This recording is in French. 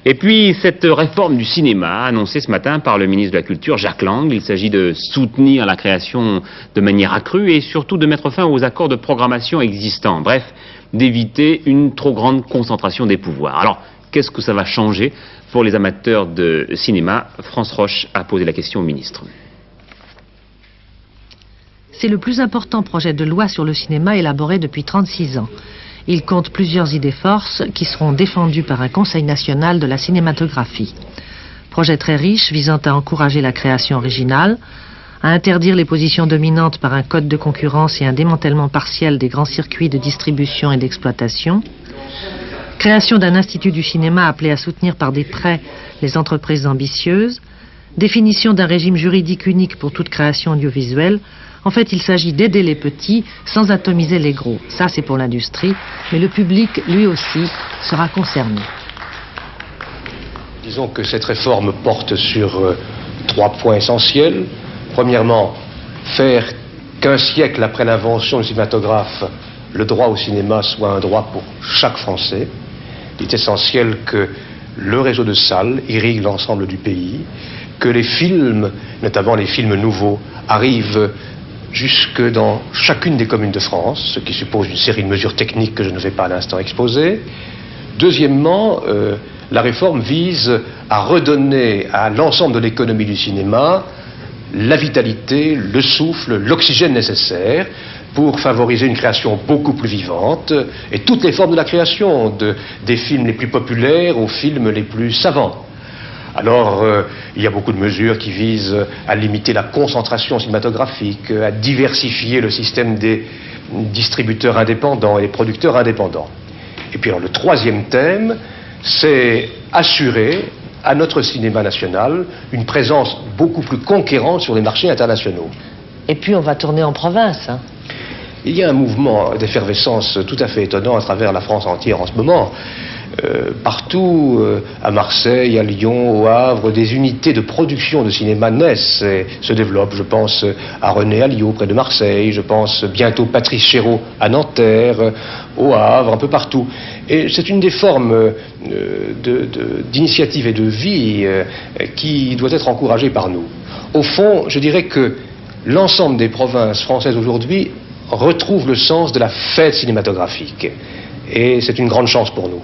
Et puis, cette réforme du cinéma, annoncée ce matin par le ministre de la Culture, Jack Lang, il s'agit de soutenir la création de manière accrue et surtout de mettre fin aux accords de programmation existants. Bref, d'éviter une trop grande concentration des pouvoirs. Alors, qu'est-ce que ça va changer pour les amateurs de cinéma? France Roche a posé la question au ministre. C'est le plus important projet de loi sur le cinéma élaboré depuis 36 ans. Il compte plusieurs idées forces qui seront défendues par un Conseil national de la cinématographie. Projet très riche visant à encourager la création originale, à interdire les positions dominantes par un code de concurrence et un démantèlement partiel des grands circuits de distribution et d'exploitation, création d'un institut du cinéma appelé à soutenir par des prêts les entreprises ambitieuses, définition d'un régime juridique unique pour toute création audiovisuelle. En fait, il s'agit d'aider les petits sans atomiser les gros. Ça, c'est pour l'industrie, mais le public, lui aussi, sera concerné. Disons que cette réforme porte sur 3 points essentiels. Premièrement, faire qu'un siècle après l'invention du cinématographe, le droit au cinéma soit un droit pour chaque Français. Il est essentiel que le réseau de salles irrigue l'ensemble du pays, que les films, notamment les films nouveaux, arrivent jusque dans chacune des communes de France, ce qui suppose une série de mesures techniques que je ne vais pas à l'instant exposer. Deuxièmement, la réforme vise à redonner à l'ensemble de l'économie du cinéma la vitalité, le souffle, l'oxygène nécessaire pour favoriser une création beaucoup plus vivante et toutes les formes de la création, des films les plus populaires aux films les plus savants. Alors, il y a beaucoup de mesures qui visent à limiter la concentration cinématographique, à diversifier le système des distributeurs indépendants et des producteurs indépendants. Et puis alors, le troisième thème, c'est assurer à notre cinéma national une présence beaucoup plus conquérante sur les marchés internationaux. Et puis on va tourner en province, hein. Il y a un mouvement d'effervescence tout à fait étonnant à travers la France entière en ce moment. Partout, à Marseille, à Lyon, au Havre, des unités de production de cinéma naissent et se développent. Je pense à René Alliot, près de Marseille, je pense bientôt Patrice Chéreau à Nanterre, au Havre, un peu partout. Et c'est une des formes d'initiative et de vie qui doit être encouragée par nous. Au fond, je dirais que l'ensemble des provinces françaises aujourd'hui retrouvent le sens de la fête cinématographique. Et c'est une grande chance pour nous.